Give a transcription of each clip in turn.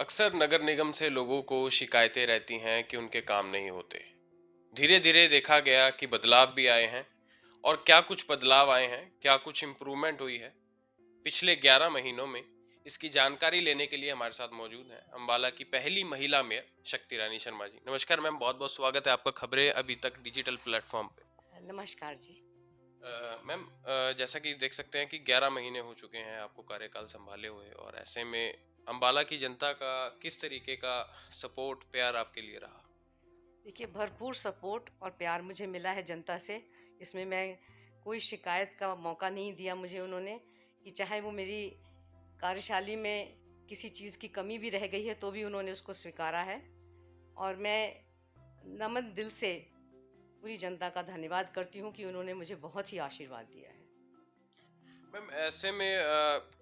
अक्सर नगर निगम से लोगों को शिकायतें रहती हैं कि उनके काम नहीं होते। धीरे धीरे देखा गया कि बदलाव भी आए हैं। और क्या कुछ बदलाव आए हैं, क्या कुछ इम्प्रूवमेंट हुई है पिछले 11 महीनों में। इसकी जानकारी लेने के लिए हमारे साथ मौजूद हैं अम्बाला की पहली महिला मेयर शक्ति रानी शर्मा जी। नमस्कार मैम, बहुत बहुत स्वागत है आपका खबरें अभी तक डिजिटल प्लेटफॉर्म पे। नमस्कार जी। मैम, जैसा कि देख सकते हैं कि 11 महीने हो चुके हैं आपको कार्यकाल संभाले हुए, और ऐसे में अम्बाला की जनता का किस तरीके का सपोर्ट प्यार आपके लिए रहा? देखिए, भरपूर सपोर्ट और प्यार मुझे मिला है जनता से। इसमें मैं कोई शिकायत का मौका नहीं दिया मुझे उन्होंने, कि चाहे वो मेरी कार्यशैली में किसी चीज़ की कमी भी रह गई है, तो भी उन्होंने उसको स्वीकारा है। और मैं नमन दिल से पूरी जनता का धन्यवाद करती हूँ कि उन्होंने मुझे बहुत ही आशीर्वाद दिया है। मैम, ऐसे में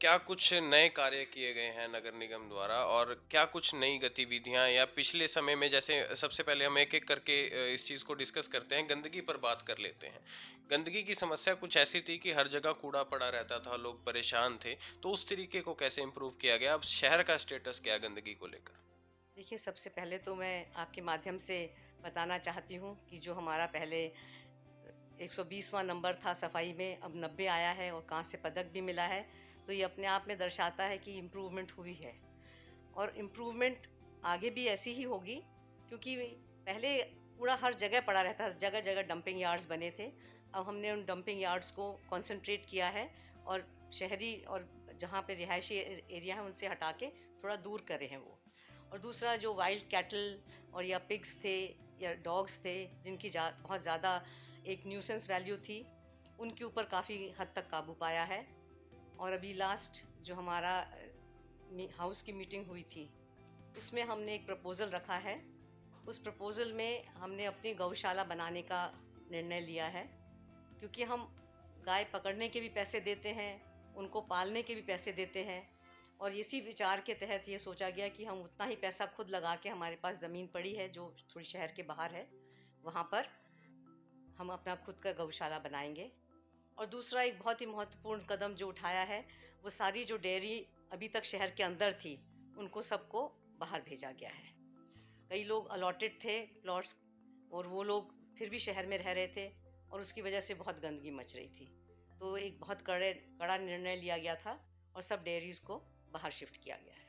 क्या कुछ नए कार्य किए गए हैं नगर निगम द्वारा, और क्या कुछ नई गतिविधियां या पिछले समय में, जैसे सबसे पहले हम एक एक करके इस चीज को डिस्कस करते हैं, गंदगी पर बात कर लेते हैं। गंदगी की समस्या कुछ ऐसी थी कि हर जगह कूड़ा पड़ा रहता था, लोग परेशान थे। तो उस तरीके को कैसे इम्प्रूव किया गया? अब शहर का स्टेटस क्या है गंदगी को लेकर? देखिए, सबसे पहले तो मैं आपके माध्यम से बताना चाहती हूँ कि जो हमारा पहले 120वां नंबर था सफाई में, अब 90 आया है और कांस्य पदक भी मिला है। तो ये अपने आप में दर्शाता है कि इम्प्रूवमेंट हुई है, और इम्प्रूवमेंट आगे भी ऐसी ही होगी, क्योंकि पहले कूड़ा हर जगह पड़ा रहता था, जगह जगह डंपिंग यार्ड्स बने थे। अब हमने उन डंपिंग यार्ड्स को कंसंट्रेट किया है, और शहरी और जहाँ पे रिहायशी एरिया है उनसे हटा के थोड़ा दूर करे हैं वो। और दूसरा, जो वाइल्ड कैटल और या पिग्स थे या डॉग्स थे, जिनकी बहुत ज़्यादा एक न्यूसेंस वैल्यू थी, उनके ऊपर काफ़ी हद तक काबू पाया है। और अभी लास्ट जो हमारा हाउस की मीटिंग हुई थी, उसमें हमने एक प्रपोज़ल रखा है। उस प्रपोज़ल में हमने अपनी गौशाला बनाने का निर्णय लिया है, क्योंकि हम गाय पकड़ने के भी पैसे देते हैं, उनको पालने के भी पैसे देते हैं। और इसी विचार के तहत ये सोचा गया कि हम उतना ही पैसा खुद लगा के, हमारे पास ज़मीन पड़ी है जो थोड़ी शहर के बाहर है, वहाँ पर हम अपना खुद का गौशाला बनाएंगे। और दूसरा एक बहुत ही महत्वपूर्ण कदम जो उठाया है, वो सारी जो डेयरी अभी तक शहर के अंदर थी, उनको सबको बाहर भेजा गया है। कई लोग अलॉटेड थे प्लॉट्स, और वो लोग फिर भी शहर में रह रहे थे, और उसकी वजह से बहुत गंदगी मच रही थी। तो एक बहुत कड़ा निर्णय लिया गया था, और सब डेयरीज को बाहर शिफ्ट किया गया है।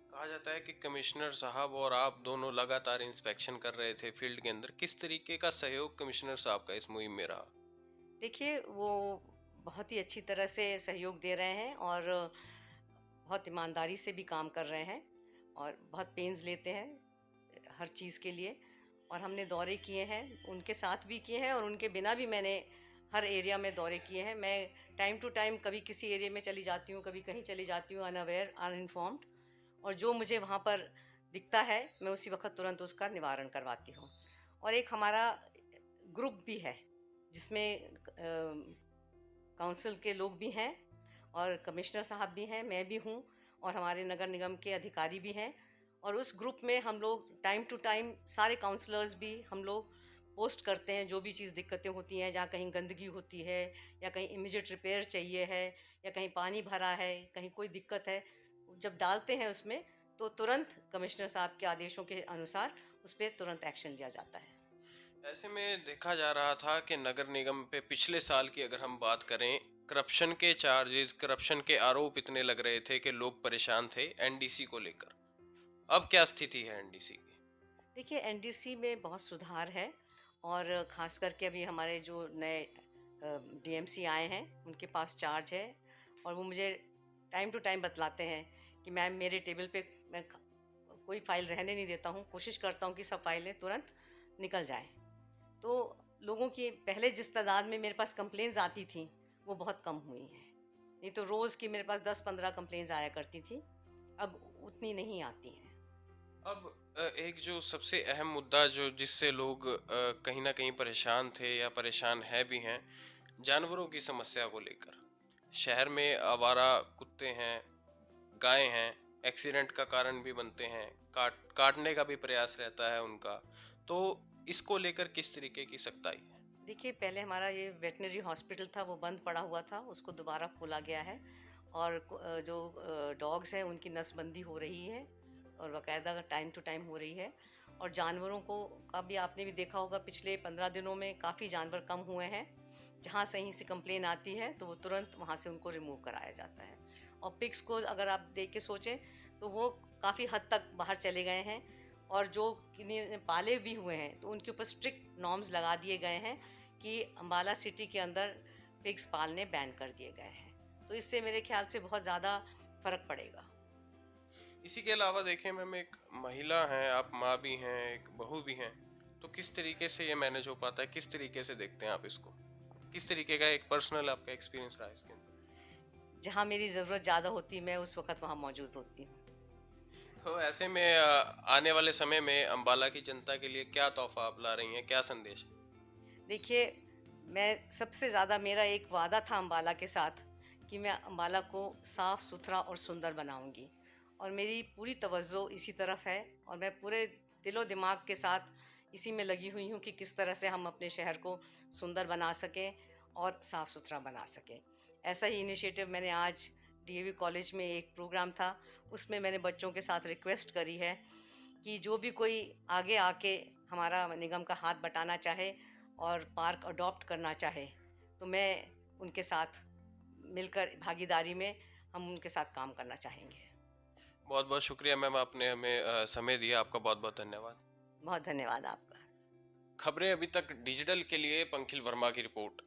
कहा जाता है कि कमिश्नर साहब और आप दोनों लगातार इंस्पेक्शन कर रहे थे फील्ड के अंदर। किस तरीके का सहयोग कमिश्नर साहब का इस मुहिम में रहा? देखिए, वो बहुत ही अच्छी तरह से सहयोग दे रहे हैं, और बहुत ईमानदारी से भी काम कर रहे हैं, और बहुत पेन्स लेते हैं हर चीज़ के लिए। और हमने दौरे किए हैं, उनके साथ भी किए हैं और उनके बिना भी मैंने हर एरिया में दौरे किए हैं। मैं टाइम टू टाइम कभी किसी एरिया में चली जाती हूँ, कभी कहीं चली जाती हूँ, अनअवेयर, अनइन्फॉर्म्ड। और जो मुझे वहाँ पर दिखता है, मैं उसी वक्त तुरंत उसका निवारण करवाती हूँ। और एक हमारा ग्रुप भी है, जिसमें काउंसिल के लोग भी हैं, और कमिश्नर साहब भी हैं, मैं भी हूँ, और हमारे नगर निगम के अधिकारी भी हैं। और उस ग्रुप में हम लोग टाइम टू टाइम, सारे काउंसलर्स भी हम लोग पोस्ट करते हैं जो भी चीज़ दिक्कतें होती हैं, जहाँ कहीं गंदगी होती है, या कहीं इमीडिएट रिपेयर चाहिए है, या कहीं पानी भरा है, कहीं कोई दिक्कत है। जब डालते हैं उसमें, तो तुरंत कमिश्नर साहब के आदेशों के अनुसार उस पर तुरंत एक्शन लिया जाता है। ऐसे में देखा जा रहा था कि नगर निगम पे पिछले साल की अगर हम बात करें, करप्शन के चार्जेस, करप्शन के आरोप इतने लग रहे थे कि लोग परेशान थे एनडीसी को लेकर। अब क्या स्थिति है एनडीसी की? देखिए, एनडीसी में बहुत सुधार है, और ख़ास करके अभी हमारे जो नए डीएमसी आए हैं, उनके पास चार्ज है। और वो मुझे टाइम टू टाइम बतलाते हैं कि मैम, मेरे टेबल पे मैं कोई फ़ाइल रहने नहीं देता हूँ, कोशिश करता हूँ कि सब फाइलें तुरंत निकल जाएं। तो लोगों की पहले जिस तादाद में मेरे पास कंप्लेंट्स आती थी, वो बहुत कम हुई हैं। नहीं तो रोज़ की मेरे पास 10-15 कंप्लेंट्स आया करती थी, अब उतनी नहीं आती हैं। अब एक जो सबसे अहम मुद्दा जो जिससे लोग कहीं ना कहीं परेशान थे या परेशान है भी हैं, जानवरों की समस्या को लेकर। शहर में आवारा कुत्ते हैं, गायें हैं, एक्सीडेंट का कारण भी बनते हैं, काटने का भी प्रयास रहता है उनका। तो इसको लेकर किस तरीके की सख्ताई है? देखिए, पहले हमारा ये वेटनरी हॉस्पिटल था, वो बंद पड़ा हुआ था, उसको दोबारा खोला गया है। और जो डॉग्स हैं, उनकी नसबंदी हो रही है, और बाकायदा टाइम टू टाइम हो रही है। और जानवरों को का भी आपने भी देखा होगा, पिछले 15 दिनों में काफ़ी जानवर कम हुए हैं। जहाँ कहीं से कंप्लेन आती है तो वो तुरंत वहाँ से उनको रिमूव कराया जाता है। और पिग्स को अगर आप देख के सोचें तो वो काफ़ी हद तक बाहर चले गए हैं, और जो किन्हीं पाले भी हुए हैं तो उनके ऊपर स्ट्रिक्ट नॉर्म्स लगा दिए गए हैं कि अम्बाला सिटी के अंदर पिग्स पालने बैन कर दिए गए हैं। तो इससे मेरे ख्याल से बहुत ज़्यादा फ़र्क पड़ेगा। इसी के अलावा देखें मैम, एक महिला हैं, आप माँ भी हैं, एक बहू भी हैं, तो किस तरीके से ये मैनेज हो पाता है? किस तरीके से देखते हैं आप इसको? किस तरीके का एक पर्सनल आपका एक्सपीरियंस रहा है इसके अंदर? जहाँ मेरी ज़रूरत ज़्यादा होती है मैं उस वक़्त वहाँ मौजूद होती हूँ। तो ऐसे में आने वाले समय में अम्बाला की जनता के लिए क्या तोहफ़ा आप ला रही हैं? क्या संदेश है? देखिए, मैं सबसे ज़्यादा मेरा एक वादा था अम्बाला के साथ कि मैं अम्बाला को साफ़-सुथरा और सुंदर बनाऊँगी, और मेरी पूरी तवज्जो इसी तरफ है, और मैं पूरे दिलो-दिमाग के साथ इसी में लगी हुई हूँ कि किस तरह से हम अपने शहर को सुंदर बना सकें और साफ़-सुथरा बना सकें। ऐसा ही इनिशिएटिव मैंने आज डीएवी कॉलेज में एक प्रोग्राम था, उसमें मैंने बच्चों के साथ रिक्वेस्ट करी है कि जो भी कोई आगे आके हमारा निगम का हाथ बटाना चाहे और पार्क अडॉप्ट करना चाहे, तो मैं उनके साथ मिलकर भागीदारी में हम उनके साथ काम करना चाहेंगे। बहुत-बहुत शुक्रिया मैम, आपने हमें समय दिया। आपका बहुत-बहुत धन्यवाद। बहुत धन्यवाद आपका। खबरें अभी तक डिजिटल के लिए पंखिल वर्मा की रिपोर्ट।